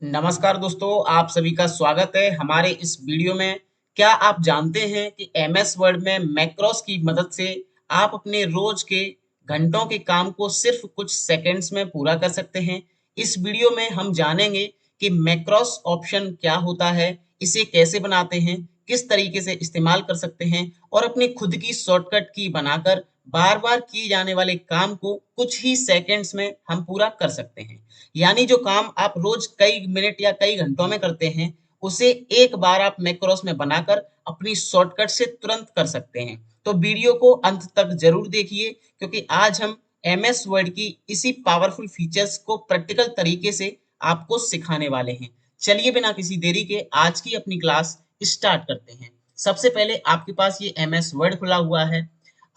नमस्कार दोस्तों, आप सभी का स्वागत है हमारे इस वीडियो में। क्या आप जानते हैं कि एमएस वर्ड में मैक्रोस की मदद से आप अपने रोज के घंटों के काम को सिर्फ कुछ सेकंड्स में पूरा कर सकते हैं। इस वीडियो में हम जानेंगे कि मैक्रोस ऑप्शन क्या होता है, इसे कैसे बनाते हैं, किस तरीके से इस्तेमाल कर सकते हैं और अपनी खुद की शॉर्टकट की बनाकर बार-बार किए जाने वाले काम को कुछ ही सेकंड्स में हम पूरा कर सकते हैं। यानी जो काम आप रोज कई मिनट या कई घंटों में करते हैं, उसे एक बार आप मैक्रोस में बनाकर अपनी शॉर्टकट से तुरंत कर सकते हैं। तो वीडियो को अंत तक जरूर देखिए, क्योंकि आज हम एमएस वर्ड की इसी पावरफुल फीचर्स को प्रैक्टिकल तरीके से आपको सिखाने वाले हैं। चलिए बिना किसी देरी के आज की अपनी क्लास स्टार्ट करते हैं। सबसे पहले आपके पास ये एमएस वर्ड खुला हुआ है।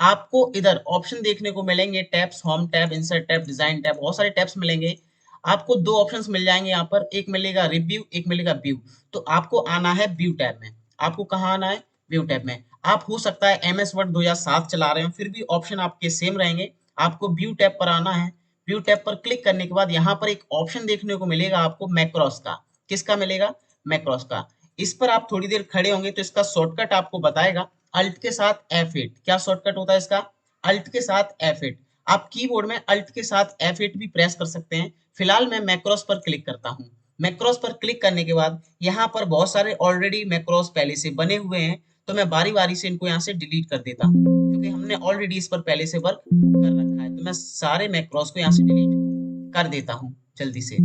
आपको इधर ऑप्शन देखने को मिलेंगे, tabs, home tab, insert tab, design tab, बहुत सारे टैब्स मिलेंगे। आपको दो ऑप्शंस मिल जाएंगे यहाँ पर, एक मिलेगा रिव्यू, एक मिलेगा व्यू। तो आपको आना है व्यू टैब में। आपको कहाँ आना है? व्यू टैब में। आप हो सकता है एमएस वर्ड 2007 चला रहे हो, फिर भी ऑप्शन आपके सेम रहेंगे। आपको व्यू टैब पर आना है। व्यू टैब पर क्लिक करने के बाद यहाँ पर एक ऑप्शन देखने को मिलेगा आपको मैक्रोस का। किसका मिलेगा? मैक्रोस का। इस पर आप थोड़ी देर खड़े होंगे तो इसका शॉर्टकट आपको बताएगा अल्ट के साथ F8। क्या शॉर्टकट होता है इसका? अल्ट के साथ F8। आप कीबोर्ड में अल्ट के साथ F8 भी प्रेस कर सकते हैं। फिलहाल मैं मैक्रोस पर क्लिक करता हूँ। मैक्रोस पर क्लिक करने के बाद यहाँ पर बहुत सारे ऑलरेडी मैक्रोस पहले से बने हुए हैं, तो मैं बारी बारी से इनको यहाँ से डिलीट कर देता हूँ, क्योंकि हमने ऑलरेडी इस पर पहले से वर्क कर रखा है। तो मैं सारे मैक्रोस को यहाँ से डिलीट कर देता हूँ जल्दी से।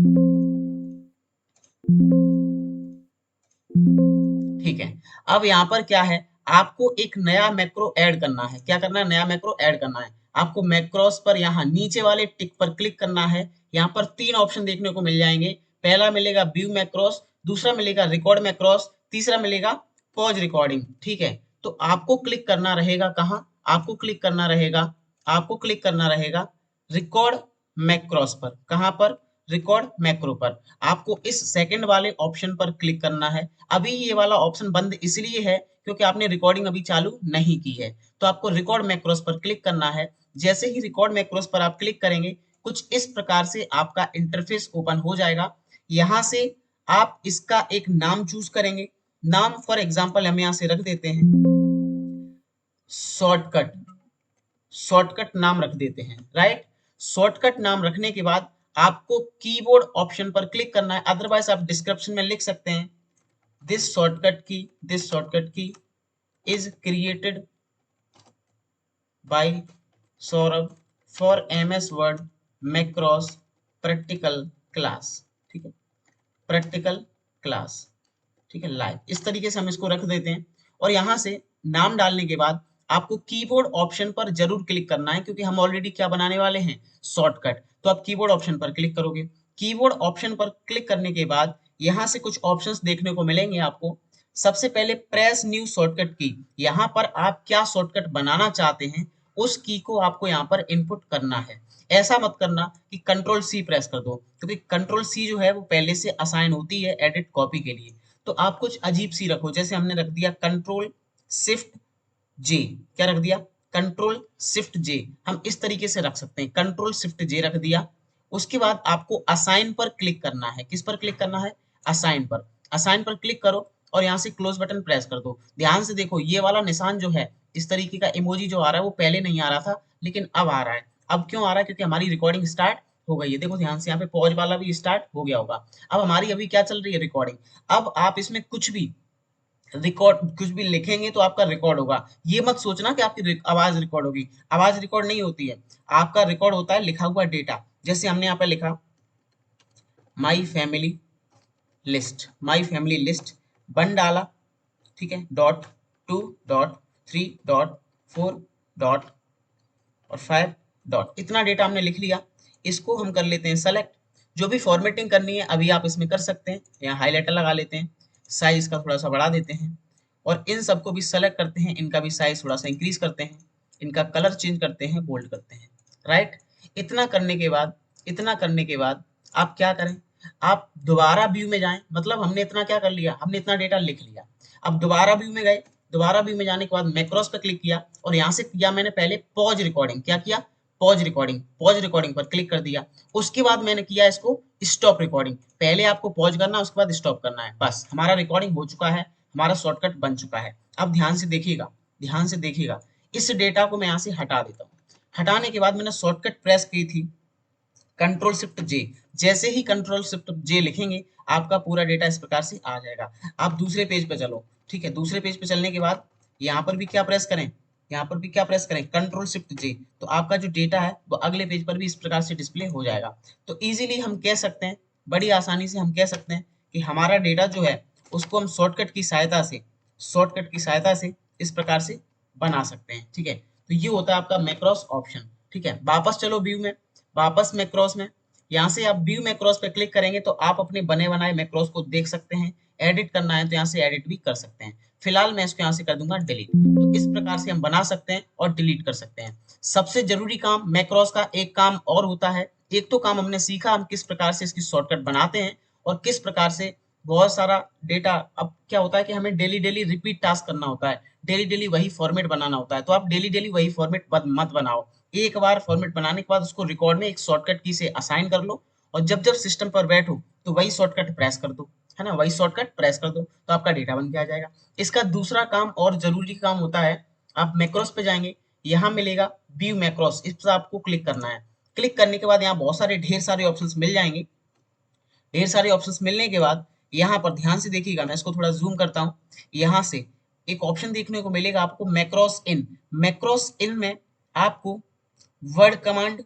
ठीक है। अब यहाँ पर क्या है, आपको एक नया मैक्रो ऐड करना है। क्या करना है? नया मैक्रो ऐड करना है। आपको मैक्रोस पर यहाँ नीचे वाले टिक पर क्लिक करना है। यहाँ पर तीन ऑप्शन देखने को मिल जाएंगे। पहला मिलेगा व्यू मैक्रोस, दूसरा मिलेगा रिकॉर्ड मैक्रोस, तीसरा मिलेगा पॉज रिकॉर्डिंग। ठीक है। तो आपको क्लिक करना रहेगा कहाँ? आपको क्लिक करना रहेगा, आपको क्लिक करना रहेगा रिकॉर्ड मैक्रोस पर। कहाँ पर? रिकॉर्ड मैक्रो पर। आपको इस सेकंड वाले ऑप्शन पर क्लिक करना है। अभी ये वाला ऑप्शन बंद इसलिए है क्योंकि आपने रिकॉर्डिंग अभी चालू नहीं की है। तो आपको रिकॉर्ड मैक्रोस पर क्लिक करना है। जैसे ही रिकॉर्ड मैक्रोस पर आप क्लिक करेंगे, कुछ इस प्रकार से आपका इंटरफेस ओपन हो जाएगा। यहाँ से आप इसका एक नाम चूज करेंगे। नाम फॉर एग्जाम्पल हम यहाँ से रख देते हैं शॉर्टकट। शॉर्टकट नाम रख देते हैं, राइट। शॉर्टकट नाम रखने के बाद आपको कीबोर्ड ऑप्शन पर क्लिक करना है। अदरवाइज आप डिस्क्रिप्शन में लिख सकते हैं दिस शॉर्टकट की is created by Saurabh for MS Word Macros practical class. ठीक है, प्रैक्टिकल क्लास। ठीक है, लाइव। इस तरीके से हम इसको रख देते हैं। और यहाँ से नाम डालने के बाद आपको कीबोर्ड ऑप्शन पर जरूर क्लिक करना है, क्योंकि हम ऑलरेडी क्या बनाने वाले हैं? शॉर्टकट। तो आप कीबोर्ड ऑप्शन पर क्लिक करोगे। कीबोर्ड ऑप्शन पर क्लिक करने के बाद यहाँ से कुछ ऑप्शंस देखने को मिलेंगे आपको। सबसे पहले प्रेस न्यू शॉर्टकट की। यहाँ पर आप क्या शॉर्टकट बनाना चाहते हैं, उस की को आपको यहाँ पर इनपुट करना है। ऐसा मत करना कि कंट्रोल सी प्रेस कर दो, क्योंकि कंट्रोल सी जो है वो पहले से असाइन होती है एडिट कॉपी के लिए। तो आप कुछ अजीब सी रखो। जैसे हमने रख दिया कंट्रोल शिफ्ट जे। क्या रख दिया? कंट्रोल शिफ्ट जे। हम इस तरीके से रख सकते हैं, कंट्रोल शिफ्ट जे रख दिया। उसके बाद आपको असाइन पर क्लिक करना है। किस पर क्लिक करना है? असाइन पर। असाइन पर क्लिक करो और यहाँ से क्लोज बटन प्रेस कर दो। ध्यान से देखो, ये वाला निशान जो है, इस तरीके का इमोजी जो आ रहा है, वो पहले नहीं आ रहा था, लेकिन अब आ रहा है। अब क्यों आ रहा है? क्योंकि हमारी रिकॉर्डिंग स्टार्ट हो गई है। देखो ध्यान से, यहाँ पे पॉज वाला भी स्टार्ट हो गया होगा। अब हमारी अभी क्या चल रही है? रिकॉर्डिंग। अब आप इसमें कुछ भी रिकॉर्ड, कुछ भी लिखेंगे तो आपका रिकॉर्ड होगा। ये मत सोचना कि आपकी आवाज रिकॉर्ड होगी। आवाज रिकॉर्ड नहीं होती है, आपका रिकॉर्ड होता है लिखा हुआ डेटा। जैसे हमने यहाँ पे लिखा my family list, my family list 1 डाला। ठीक है, डॉट 2 डॉट 3 डॉट 4 डॉट और 5 डॉट, इतना डेटा हमने लिख लिया। इसको हम कर लेते हैं सेलेक्ट। जो भी फॉर्मेटिंग करनी है अभी आप इसमें कर सकते हैं। यहाँ हाईलाइटर लगा लेते हैं, साइज का थोड़ा सा बढ़ा देते हैं और इन सबको भी सेलेक्ट करते हैं। इनका भी साइज थोड़ा सा इंक्रीज करते हैं, इनका कलर चेंज करते हैं, बोल्ड करते हैं, राइट। इतना करने के बाद, इतना करने के बाद आप क्या करें? आप दोबारा व्यू में जाएं। मतलब हमने इतना क्या कर लिया? हमने इतना डेटा लिख लिया। अब दोबारा व्यू में गए। दोबारा व्यू में जाने के बाद मैक्रोस पे क्लिक किया और यहाँ से किया मैंने पहले पॉज रिकॉर्डिंग। क्या किया? Pause recording. पॉज रिकॉर्डिंग पर क्लिक कर दिया। उसके बाद मैंने किया इसको स्टॉप रिकॉर्डिंग। पहले आपको पॉज करना है, उसके बाद स्टॉप करना है। बस हमारा रिकॉर्डिंग हो चुका है, हमारा शॉर्टकट बन चुका है। अब ध्यान से देखिएगा, ध्यान से देखिएगा। इस डेटा को मैं यहाँ से हटा देता हूँ। हटाने के बाद मैंने शॉर्टकट प्रेस की थी कंट्रोल शिफ्ट जे। जैसे ही कंट्रोल शिफ्ट जे लिखेंगे आपका पूरा डेटा इस प्रकार से आ जाएगा। आप दूसरे पेज पे चलो, ठीक है। दूसरे पेज पे चलने के बाद यहाँ पर भी क्या प्रेस करें, यहाँ पर भी क्या प्रेस करें, कंट्रोल शिफ्ट जे। तो आपका जो डेटा है वो अगले पेज पर भी इस प्रकार से डिस्प्ले हो जाएगा। तो इजीली हम कह सकते हैं, बड़ी आसानी से हम कह सकते हैं कि हमारा डेटा जो है उसको हम शॉर्टकट की सहायता से, शॉर्टकट की सहायता से इस प्रकार से बना सकते हैं, ठीक है। तो ये होता है आपका मैक्रोस ऑप्शन, ठीक है। वापस चलो व्यू में, वापस मैक्रोस में, यहाँ से आप व्यू मैक्रोस पे क्लिक करेंगे तो आप अपने बने बनाए मैक्रोस को देख सकते हैं। एडिट करना है तो यहाँ से एडिट भी कर सकते हैं। फिलहाल मैं इसको यहाँ से कर दूंगा डिलीट। तो इस प्रकार से हम बना सकते हैं और डिलीट कर सकते हैं। सबसे जरूरी काम मैक्रोस का एक काम और होता है। एक तो काम हमने सीखा हम किस प्रकार से इसकी शॉर्टकट बनाते हैं और किस प्रकार से बहुत सारा डेटा। अब क्या होता है कि हमें डेली डेली रिपीट टास्क करना होता है, डेली डेली वही फॉर्मेट बनाना होता है। तो आप डेली डेली वही फॉर्मेट मत बनाओ। एक बार फॉर्मेट बनाने के बाद उसको रिकॉर्ड में एक शॉर्टकट की से असाइन कर लो और जब जब सिस्टम पर बैठो तो वही शॉर्टकट प्रेस कर दो, है ना, वही शॉर्टकट प्रेस कर दो तो आपका डेटा बन के आ जाएगा। इसका दूसरा काम और जरूरी काम होता है, आप मैक्रोस पे जाएंगे, यहाँ मिलेगा व्यू मैक्रोस, इस पर आपको क्लिक करना है। क्लिक करने के बाद यहाँ बहुत सारे ढेर सारे ऑप्शंस मिल जाएंगे। ढेर सारे ऑप्शंस मिलने के बाद यहाँ पर ध्यान से देखिएगा, मैं इसको थोड़ा जूम करता हूँ। यहाँ से एक ऑप्शन देखने को मिलेगा आपको मैक्रोस इन। मैक्रोस इन में आपको वर्ड कमांड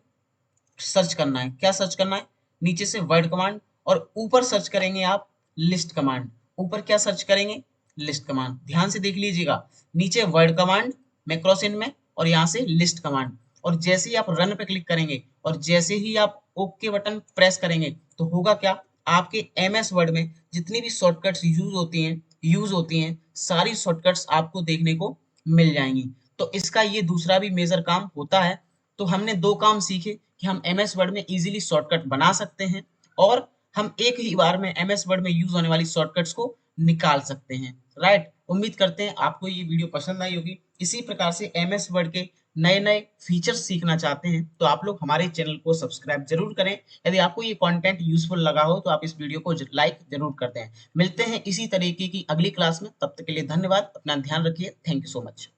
सर्च करना है। क्या सर्च करना है, नीचे से वर्ड कमांड और ऊपर सर्च करेंगे आप लिस्ट कमांड। ऊपर क्या सर्च करेंगे, लिस्ट कमांड। ध्यान से देख लीजिएगा, नीचे वर्ड कमांड मैक्रोस इन में और यहाँ से लिस्ट कमांड। और जैसे ही आप रन पे क्लिक करेंगे और जैसे ही आप ओके बटन प्रेस करेंगे तो होगा क्या, आपके एमएस वर्ड में जितनी भी शॉर्टकट्स यूज होती हैं सारी शॉर्टकट्स आपको देखने को मिल जाएंगी। तो इसका ये दूसरा भी मेजर काम होता है। तो हमने दो काम सीखे कि हम एमएस वर्ड में इजीली शॉर्टकट बना सकते हैं और हम एक ही बार में एमएस वर्ड में यूज होने वाली शॉर्टकट्स को निकाल सकते हैं। राइट, उम्मीद करते हैं आपको ये वीडियो पसंद आई होगी। इसी प्रकार से एमएस वर्ड के नए नए फीचर्स सीखना चाहते हैं तो आप लोग हमारे चैनल को सब्सक्राइब जरूर करें। यदि आपको ये कंटेंट यूजफुल लगा हो तो आप इस वीडियो को लाइक जरूर कर दें। मिलते हैं इसी तरीके की अगली क्लास में, तब तक के लिए धन्यवाद, अपना ध्यान रखिए। Thank you so much.